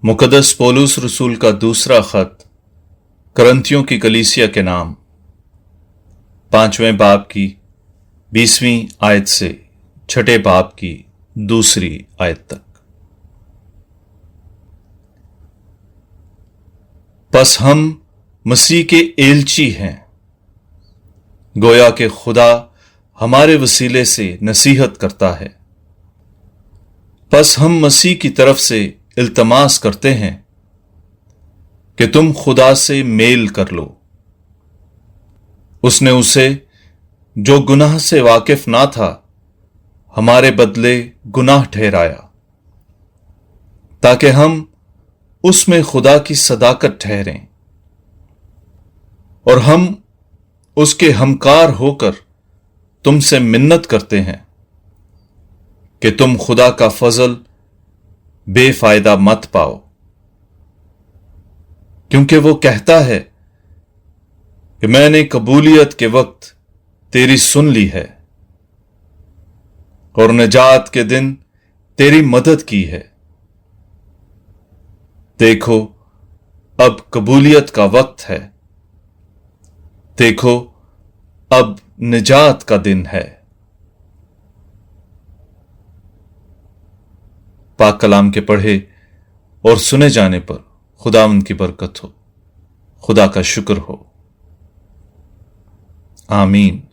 मुकद्दस पौलुस रसूल का दूसरा खत करंथियों की कलीसिया के नाम 5वें बाब की 20वीं आयत से 6ठे बाब की 2री आयत तक। बस हम मसीह के एलची हैं, गोया के खुदा हमारे वसीले से नसीहत करता है। बस हम मसीह की तरफ से इल्तमास करते हैं कि तुम खुदा से मेल कर लो। उसने उसे जो गुनाह से वाकिफ ना था हमारे बदले गुनाह ठहराया, ताकि हम उसमें खुदा की सदाकत ठहरें और हम उसके हमकार होकर तुमसे मिन्नत करते हैं कि तुम खुदा का फजल बेफायदा मत पाओ, क्योंकि वो कहता है कि मैंने कबूलियत के वक्त तेरी सुन ली है और निजात के दिन तेरी मदद की है। देखो अब कबूलियत का वक्त है, देखो अब निजात का दिन है। पाक कलाम के पढ़े और सुने जाने पर खुदावंद की बरकत हो, खुदा का शुक्र हो। आमीन।